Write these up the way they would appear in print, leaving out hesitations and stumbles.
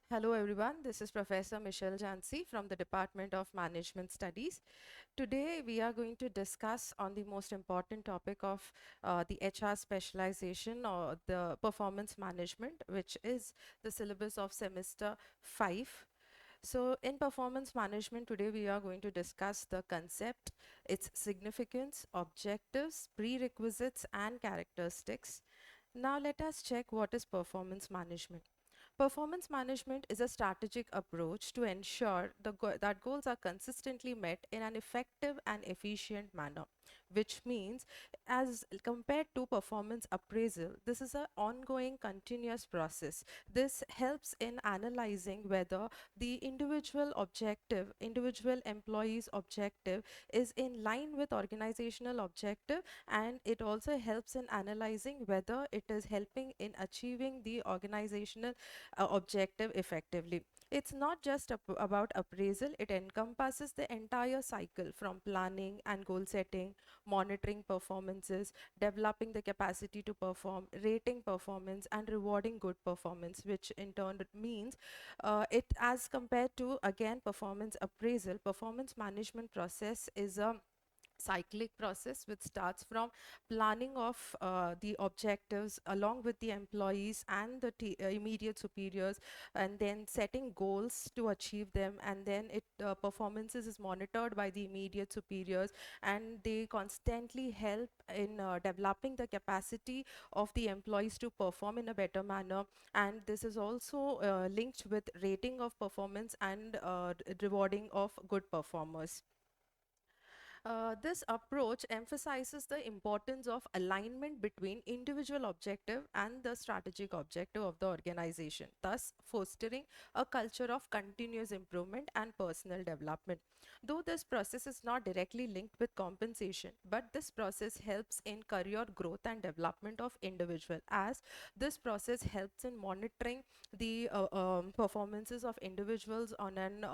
Hello everyone, this is Professor Michel Jancy from the Department of Management Studies. Today we are going to discuss on the most important topic of the HR specialization or the performance management, which is the syllabus of semester 5. So in performance management today we are going to discuss the concept, its significance, objectives, prerequisites and characteristics. Now let us check what is performance management. Performance management is a strategic approach to ensure that goals are consistently met in an effective and efficient manner, which means as compared to performance appraisal, this is an ongoing continuous process. This helps in analyzing whether the individual employee's objective is in line with organizational objective, and it also helps in analyzing whether it is helping in achieving the organizational objective effectively. It's not just about appraisal, it encompasses the entire cycle from planning and goal setting, monitoring performances, developing the capacity to perform, rating performance, and rewarding good performance, which in turn means it as compared to again performance appraisal, performance management process is a cyclic process which starts from planning of the objectives along with the employees and the immediate superiors, and then setting goals to achieve them, and then it performances is monitored by the immediate superiors, and they constantly help in developing the capacity of the employees to perform in a better manner, and this is also linked with rating of performance and rewarding of good performers. This approach emphasizes the importance of alignment between individual objective and the strategic objective of the organization, thus fostering a culture of continuous improvement and personal development. Though this process is not directly linked with compensation, but this process helps in career growth and development of individual, as this process helps in monitoring the performances of individuals on an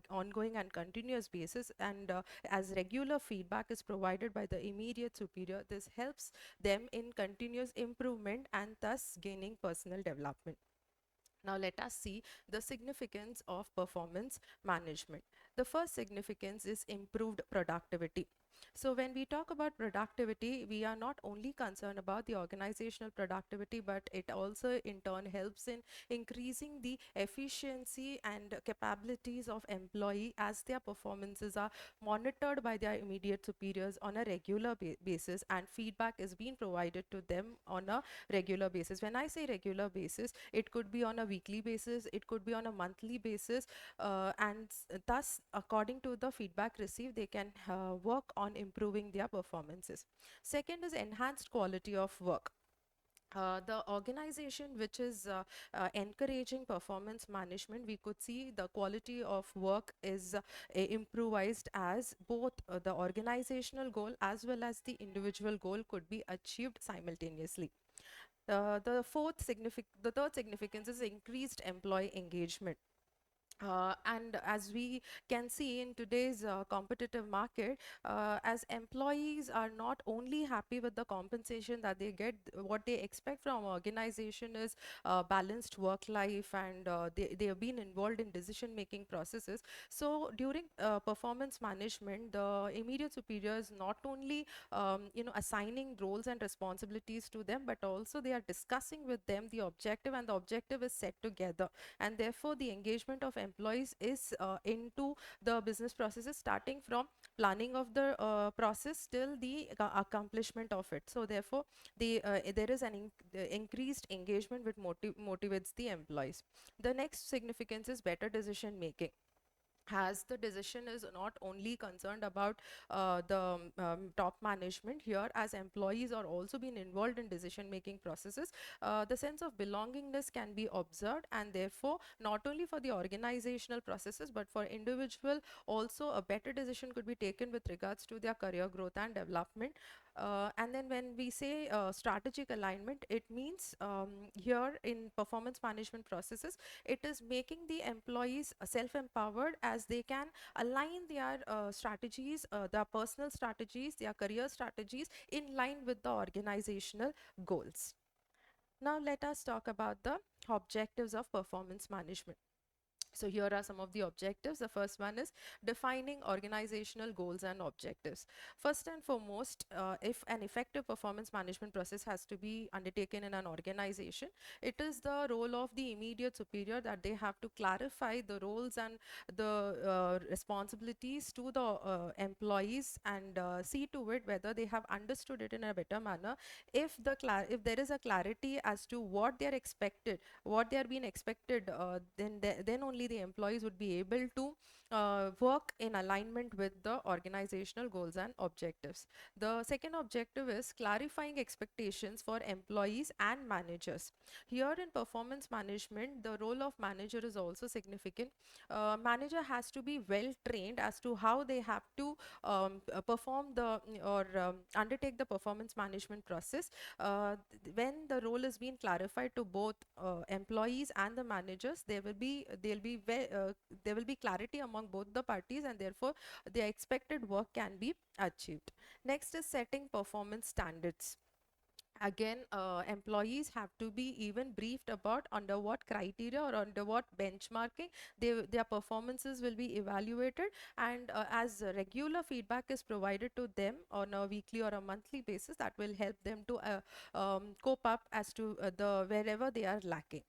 ongoing and continuous basis, and as regular feedback is provided by the immediate superior, this helps them in continuous improvement and thus gaining personal development. Now let us see the significance of performance management. The first significance is improved productivity. So when we talk about productivity, we are not only concerned about the organizational productivity, but it also in turn helps in increasing the efficiency and capabilities of employee as their performances are monitored by their immediate superiors on a regular basis, and feedback is being provided to them on a regular basis. When I say regular basis, it could be on a weekly basis, it could be on a monthly basis, and thus according to the feedback received, they can work on improving their performances. Second is enhanced quality of work. The organization which is encouraging performance management, we could see the quality of work is improvised, as both the organizational goal as well as the individual goal could be achieved simultaneously. The third significance is increased employee engagement. And as we can see in today's competitive market, as employees are not only happy with the compensation that they get, what they expect from organization is balanced work life, and they have been involved in decision making processes. So during performance management, the immediate superiors not only assigning roles and responsibilities to them, but also they are discussing with them the objective, and the objective is set together, and therefore the engagement of employees is into the business processes, starting from planning of the process till the accomplishment of it. So therefore there is an increased engagement which motivates the employees. The next significance is better decision making, as the decision is not only concerned about the top management here, as employees are also being involved in decision making processes. The sense of belongingness can be observed, and therefore not only for the organizational processes but for individual also, a better decision could be taken with regards to their career growth and development. And then when we say strategic alignment, it means here in performance management processes, it is making the employees self-empowered, as they can align their strategies, their personal strategies, their career strategies in line with the organizational goals. Now let us talk about the objectives of performance management. So here are some of the objectives. The first one is defining organizational goals and objectives. First and foremost, if an effective performance management process has to be undertaken in an organization, it is the role of the immediate superior that they have to clarify the roles and the responsibilities to the employees, and see to it whether they have understood it in a better manner. If there is a clarity as to what they are expected, what they are being expected, then only the employees would be able to work in alignment with the organizational goals and objectives. The second objective is clarifying expectations for employees and managers. Here in performance management, the role of manager is also significant. Manager has to be well trained as to how they have to perform the or undertake the performance management process. When the role is being clarified to both employees and the managers, there will be clarity among both the parties, and therefore the expected work can be achieved. Next is setting performance standards. Again, employees have to be even briefed about under what criteria or under what benchmarking their performances will be evaluated, and as regular feedback is provided to them on a weekly or a monthly basis, that will help them to cope up as to the wherever they are lacking.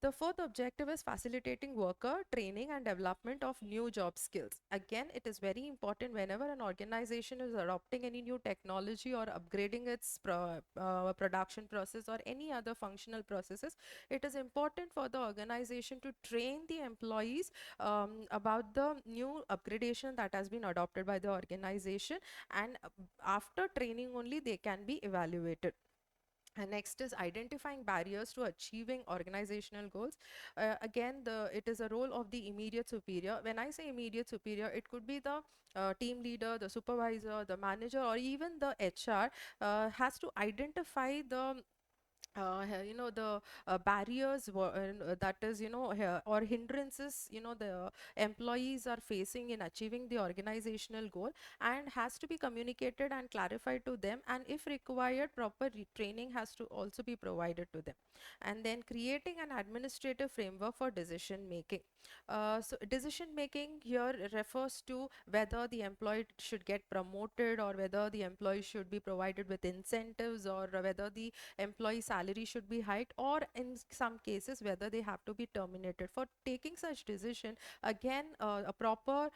The fourth objective is facilitating worker training and development of new job skills. Again, it is very important whenever an organization is adopting any new technology or upgrading its production process or any other functional processes, it is important for the organization to train the employees about the new upgradation that has been adopted by the organization, and after training only they can be evaluated. And next is identifying barriers to achieving organizational goals. Again, it is a role of the immediate superior. When I say immediate superior, it could be the team leader, the supervisor, the manager, or even the HR has to identify the the barriers that is or hindrances the employees are facing in achieving the organizational goal, and has to be communicated and clarified to them, and if required proper training has to also be provided to them. And then creating an administrative framework for decision making. So decision making here refers to whether the employee should get promoted, or whether the employee should be provided with incentives, or whether the employee salary should be hiked, or in some cases whether they have to be terminated. For taking such decision, again a proper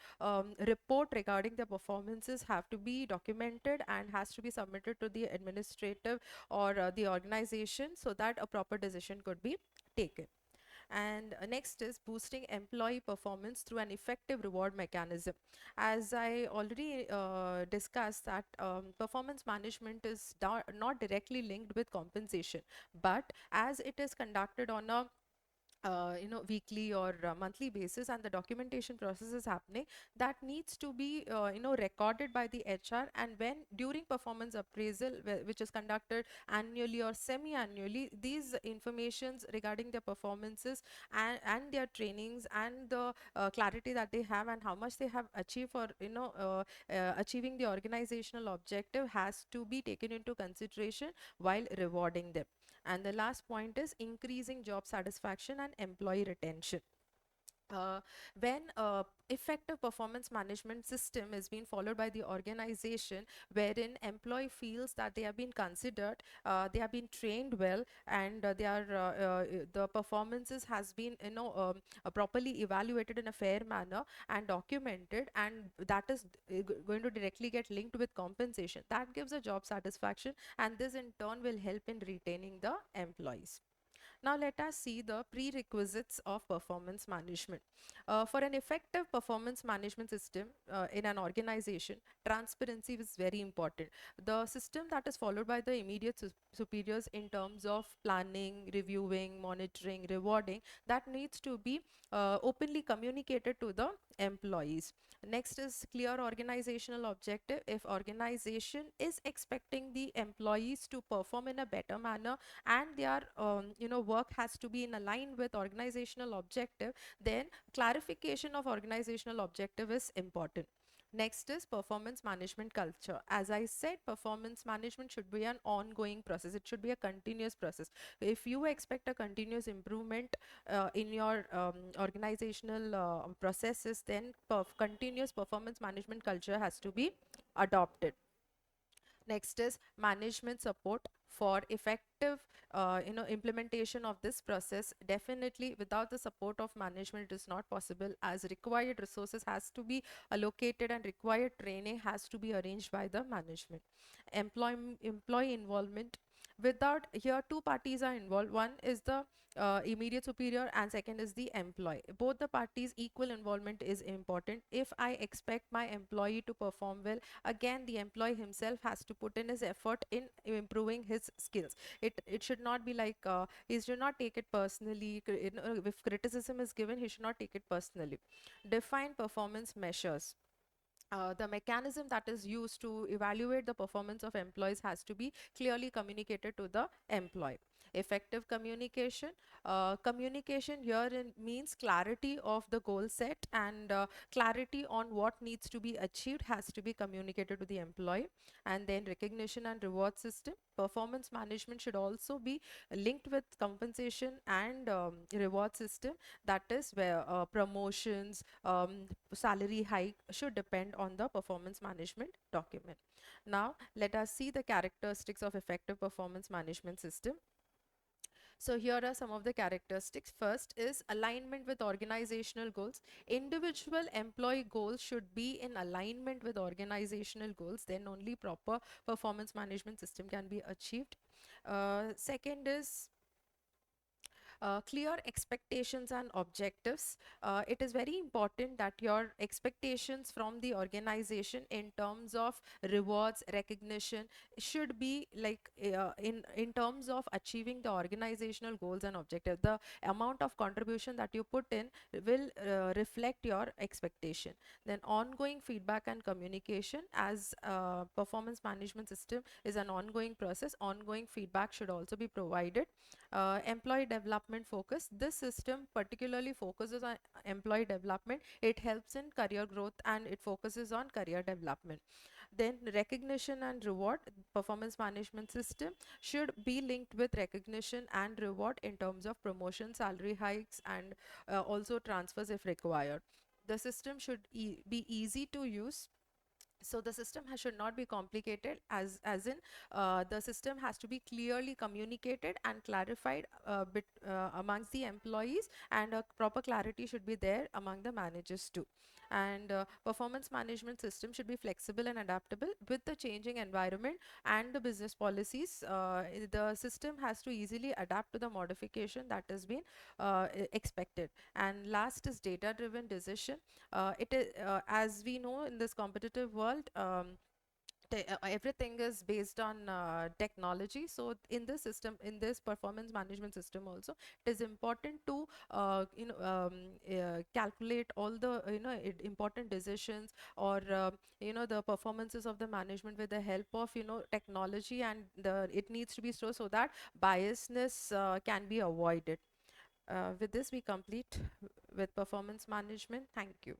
report regarding the performances have to be documented and has to be submitted to the administrative or the organization, so that a proper decision could be taken. And next is boosting employee performance through an effective reward mechanism. As I already discussed that performance management is not directly linked with compensation, but as it is conducted on a weekly or monthly basis, and the documentation process is happening, that needs to be recorded by the HR. And when during performance appraisal, which is conducted annually or semi-annually, these informations regarding their performances and their trainings and the clarity that they have and how much they have achieved for achieving the organizational objective has to be taken into consideration while rewarding them. And the last point is increasing job satisfaction and employee retention. When effective performance management system is being followed by the organization, wherein employee feels that they have been considered, they have been trained well, and the performances has been properly evaluated in a fair manner and documented, and that is going to directly get linked with compensation, that gives a job satisfaction, and this in turn will help in retaining the employees. Now let us see the prerequisites of performance management. For an effective performance management system in an organization, transparency is very important. The system that is followed by the immediate superiors in terms of planning, reviewing, monitoring, rewarding, that needs to be openly communicated to the employees. Next is clear organizational objective. If organization is expecting the employees to perform in a better manner, and their work has to be in line with organizational objective, then clarification of organizational objective is important. Next is performance management culture. As I said, performance management should be an ongoing process. It should be a continuous process. If you expect a continuous improvement in your organizational processes, then continuous performance management culture has to be adopted. Next is management support for effective implementation of this process. Definitely without the support of management it is not possible, as required resources has to be allocated and required training has to be arranged by the management. Employee involvement. Without here, two parties are involved. One is the immediate superior and second is the employee. Both the parties equal involvement is important. If I expect my employee to perform well, again the employee himself has to put in his effort in improving his skills. It should not be like he should not take it personally. If criticism is given, he should not take it personally. Define performance measures. The mechanism that is used to evaluate the performance of employees has to be clearly communicated to the employee. Effective communication. Communication here means clarity of the goal set and clarity on what needs to be achieved has to be communicated to the employee. And then recognition and reward system. Performance management should also be linked with compensation and reward system. That is where promotions, salary hike should depend on the performance management document. Now, let us see the characteristics of effective performance management system. So here are some of the characteristics. First is alignment with organizational goals. Individual employee goals should be in alignment with organizational goals. Then only proper performance management system can be achieved. Second is clear expectations and objectives. It is very important that your expectations from the organization in terms of rewards, recognition should be like in terms of achieving the organizational goals and objectives. The amount of contribution that you put in will reflect your expectation. Then ongoing feedback and communication, as performance management system is an ongoing process, ongoing feedback should also be provided. Employee development focus. This system particularly focuses on employee development. It helps in career growth and it focuses on career development. Then recognition and reward. Performance management system should be linked with recognition and reward in terms of promotion, salary hikes, and also transfers if required. The system should be easy to use. So the system should not be complicated, as in the system has to be clearly communicated and clarified amongst the employees, and a proper clarity should be there among the managers too. And performance management system should be flexible and adaptable with the changing environment and the business policies. The system has to easily adapt to the modification that has been expected. And last is data driven decision. It is as we know in this competitive world, everything is based on technology. So in this system, in this performance management system also, it is important to calculate all the important decisions, or the performances of the management with the help of technology, and it needs to be so that biasness can be avoided. With this we complete with performance management. Thank you.